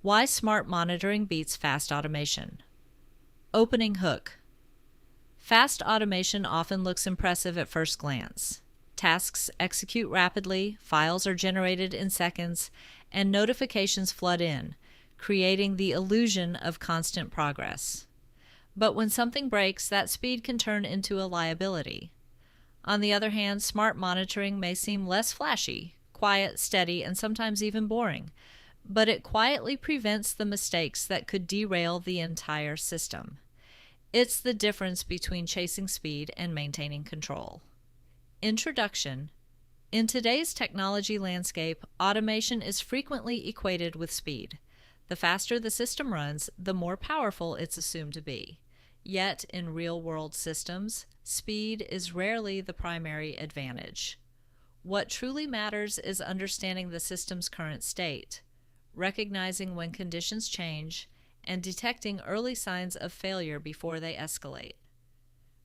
Why smart monitoring beats fast automation. Opening hook. Fast automation often looks impressive at first glance. Tasks execute rapidly, files are generated in seconds, and notifications flood in, creating the illusion of constant progress. But when something breaks, that speed can turn into a liability. On the other hand, smart monitoring may seem less flashy, quiet, steady, and sometimes even boring, but it quietly prevents the mistakes that could derail the entire system. It's the difference between chasing speed and maintaining control. Introduction. In today's technology landscape, automation is frequently equated with speed. The faster the system runs, the more powerful it's assumed to be. Yet, in real-world systems, speed is rarely the primary advantage. What truly matters is understanding the system's current state, recognizing when conditions change, and detecting early signs of failure before they escalate.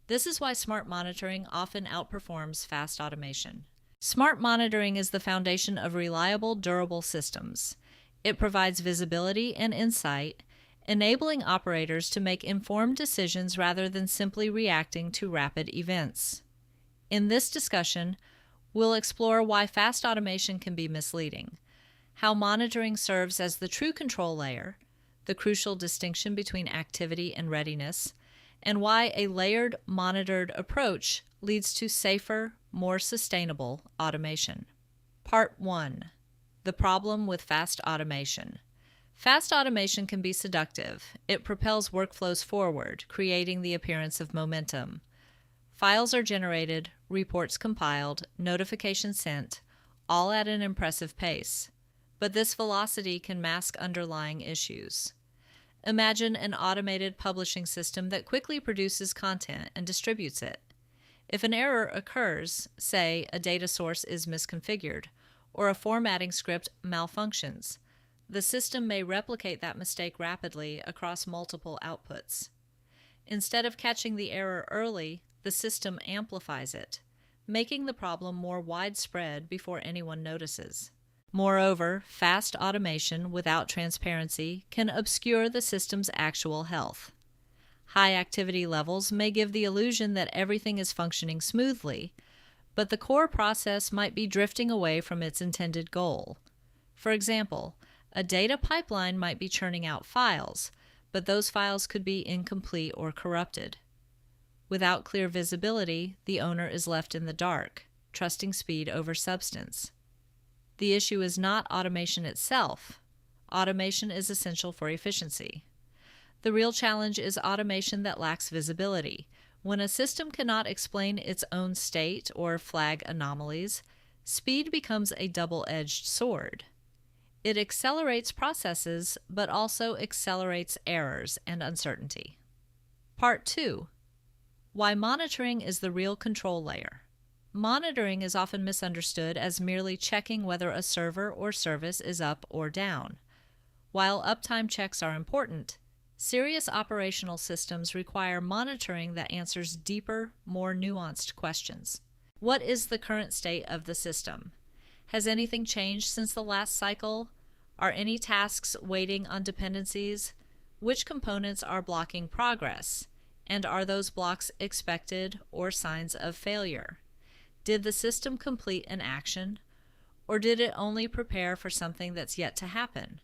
This is why smart monitoring often outperforms fast automation. Smart monitoring is the foundation of reliable, durable systems. It provides visibility and insight, enabling operators to make informed decisions rather than simply reacting to rapid events. In this discussion, we'll explore why fast automation can be misleading, how monitoring serves as the true control layer, the crucial distinction between activity and readiness, and why a layered, monitored approach leads to safer, more sustainable automation. Part 1. The problem with fast automation. Fast automation can be seductive. It propels workflows forward, creating the appearance of momentum. Files are generated, reports compiled, notifications sent, all at an impressive pace. But this velocity can mask underlying issues. Imagine an automated publishing system that quickly produces content and distributes it. If an error occurs, say a data source is misconfigured, or a formatting script malfunctions, the system may replicate that mistake rapidly across multiple outputs. Instead of catching the error early, the system amplifies it, making the problem more widespread before anyone notices. Moreover, fast automation without transparency can obscure the system's actual health. High activity levels may give the illusion that everything is functioning smoothly, but the core process might be drifting away from its intended goal. For example, a data pipeline might be churning out files, but those files could be incomplete or corrupted. Without clear visibility, the owner is left in the dark, trusting speed over substance. The issue is not automation itself. Automation is essential for efficiency. The real challenge is automation that lacks visibility. When a system cannot explain its own state or flag anomalies, speed becomes a double-edged sword. It accelerates processes, but also accelerates errors and uncertainty. Part 2. Why monitoring is the real control layer. Monitoring is often misunderstood as merely checking whether a server or service is up or down. While uptime checks are important, serious operational systems require monitoring that answers deeper, more nuanced questions. What is the current state of the system? Has anything changed since the last cycle? Are any tasks waiting on dependencies? Which components are blocking progress? And are those blocks expected or signs of failure? Did the system complete an action, or did it only prepare for something that's yet to happen?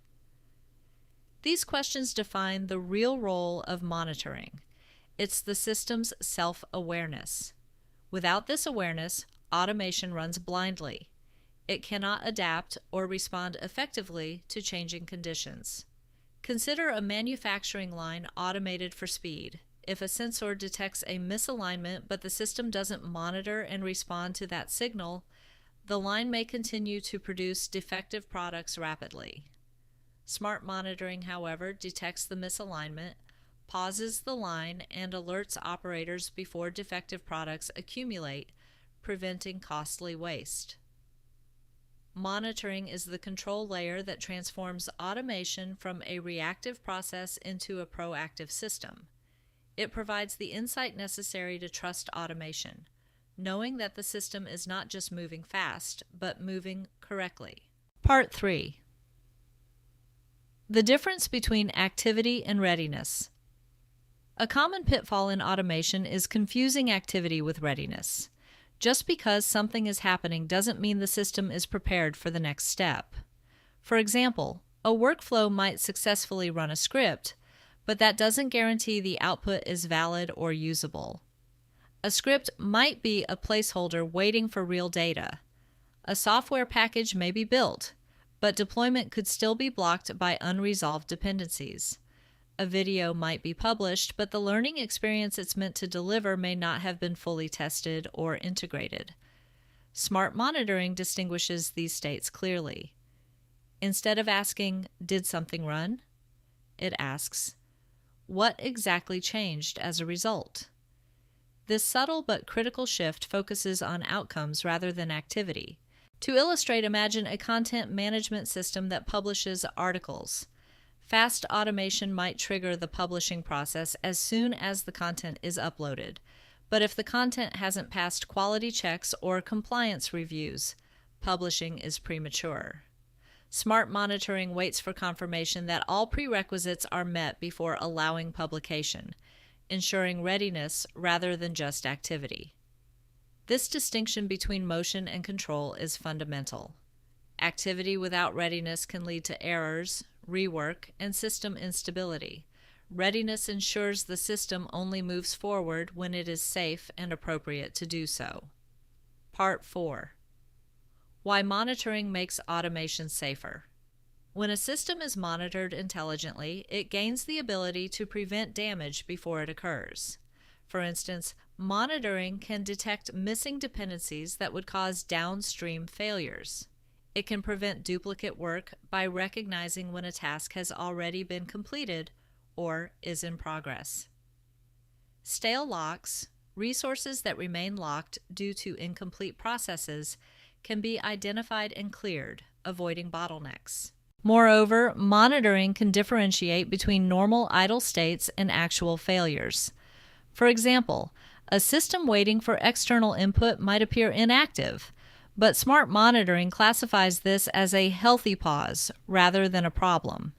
These questions define the real role of monitoring. It's the system's self-awareness. Without this awareness, automation runs blindly. It cannot adapt or respond effectively to changing conditions. Consider a manufacturing line automated for speed. If a sensor detects a misalignment but the system doesn't monitor and respond to that signal, the line may continue to produce defective products rapidly. Smart monitoring, however, detects the misalignment, pauses the line, and alerts operators before defective products accumulate, preventing costly waste. Monitoring is the control layer that transforms automation from a reactive process into a proactive system. It provides the insight necessary to trust automation, knowing that the system is not just moving fast, but moving correctly. Part 3. The difference between activity and readiness. A common pitfall in automation is confusing activity with readiness. Just because something is happening doesn't mean the system is prepared for the next step. For example, a workflow might successfully run a script, but that doesn't guarantee the output is valid or usable. A script might be a placeholder waiting for real data. A software package may be built, but deployment could still be blocked by unresolved dependencies. A video might be published, but the learning experience it's meant to deliver may not have been fully tested or integrated. Smart monitoring distinguishes these states clearly. Instead of asking, "Did something run?" it asks, "What exactly changed as a result?" This subtle but critical shift focuses on outcomes rather than activity. To illustrate, imagine a content management system that publishes articles. Fast automation might trigger the publishing process as soon as the content is uploaded, but if the content hasn't passed quality checks or compliance reviews, publishing is premature. Smart monitoring waits for confirmation that all prerequisites are met before allowing publication, ensuring readiness rather than just activity. This distinction between motion and control is fundamental. Activity without readiness can lead to errors, rework, and system instability. Readiness ensures the system only moves forward when it is safe and appropriate to do so. Part 4. Why monitoring makes automation safer. When a system is monitored intelligently, it gains the ability to prevent damage before it occurs. For instance, monitoring can detect missing dependencies that would cause downstream failures. It can prevent duplicate work by recognizing when a task has already been completed or is in progress. Stale locks, resources that remain locked due to incomplete processes, can be identified and cleared, avoiding bottlenecks. Moreover, monitoring can differentiate between normal idle states and actual failures. For example, a system waiting for external input might appear inactive, but smart monitoring classifies this as a healthy pause rather than a problem.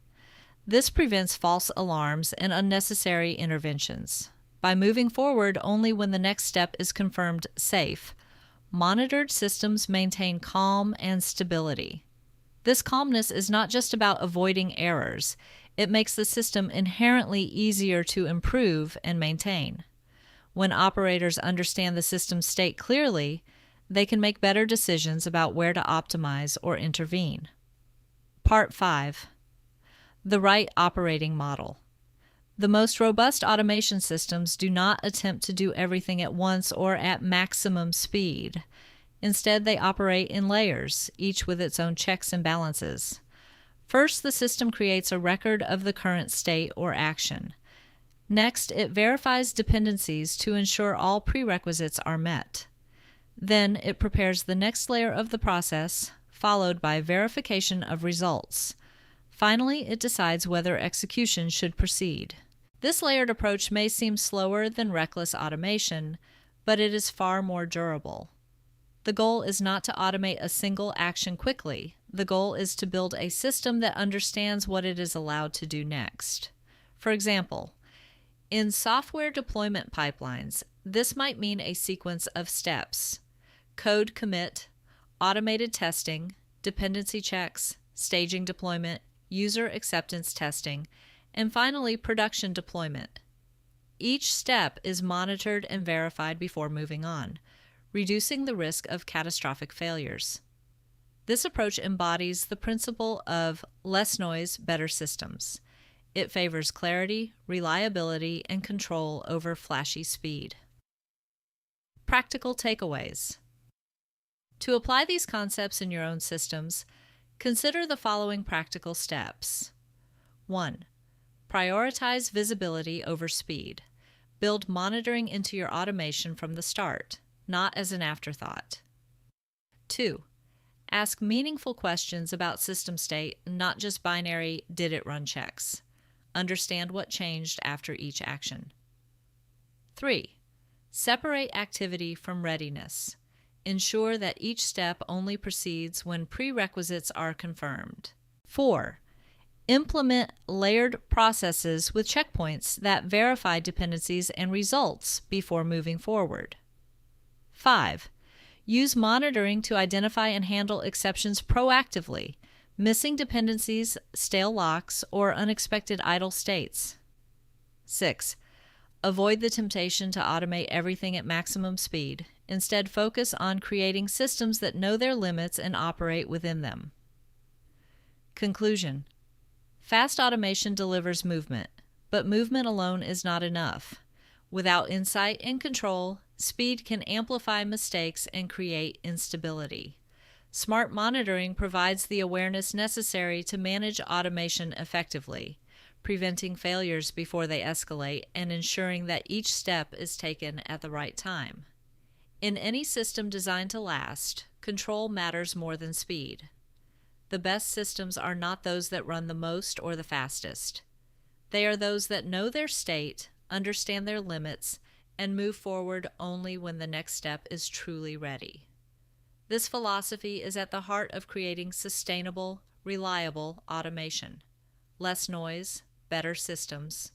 This prevents false alarms and unnecessary interventions. By moving forward only when the next step is confirmed safe, monitored systems maintain calm and stability. This calmness is not just about avoiding errors. It makes the system inherently easier to improve and maintain. When operators understand the system's state clearly, they can make better decisions about where to optimize or intervene. Part 5. The right operating model. The most robust automation systems do not attempt to do everything at once or at maximum speed. Instead, they operate in layers, each with its own checks and balances. First, the system creates a record of the current state or action. Next, it verifies dependencies to ensure all prerequisites are met. Then, it prepares the next layer of the process, followed by verification of results. Finally, it decides whether execution should proceed. This layered approach may seem slower than reckless automation, but it is far more durable. The goal is not to automate a single action quickly. The goal is to build a system that understands what it is allowed to do next. For example, in software deployment pipelines, this might mean a sequence of steps: code commit, automated testing, dependency checks, staging deployment, user acceptance testing, and finally production deployment. Each step is monitored and verified before moving on, reducing the risk of catastrophic failures. This approach embodies the principle of less noise, better systems. It favors clarity, reliability, and control over flashy speed. Practical takeaways. To apply these concepts in your own systems, consider the following practical steps. 1. Prioritize visibility over speed. Build monitoring into your automation from the start, not as an afterthought. 2. Ask meaningful questions about system state, not just binary "did it run" checks. Understand what changed after each action. 3. Separate activity from readiness. Ensure that each step only proceeds when prerequisites are confirmed. 4. Implement layered processes with checkpoints that verify dependencies and results before moving forward. 5. Use monitoring to identify and handle exceptions proactively, missing dependencies, stale locks, or unexpected idle states. 6. Avoid the temptation to automate everything at maximum speed. Instead, focus on creating systems that know their limits and operate within them. Conclusion. Fast automation delivers movement, but movement alone is not enough. Without insight and control, speed can amplify mistakes and create instability. Smart monitoring provides the awareness necessary to manage automation effectively, preventing failures before they escalate and ensuring that each step is taken at the right time. In any system designed to last, control matters more than speed. The best systems are not those that run the most or the fastest. They are those that know their state, understand their limits, and move forward only when the next step is truly ready. This philosophy is at the heart of creating sustainable, reliable automation. Less noise, better systems,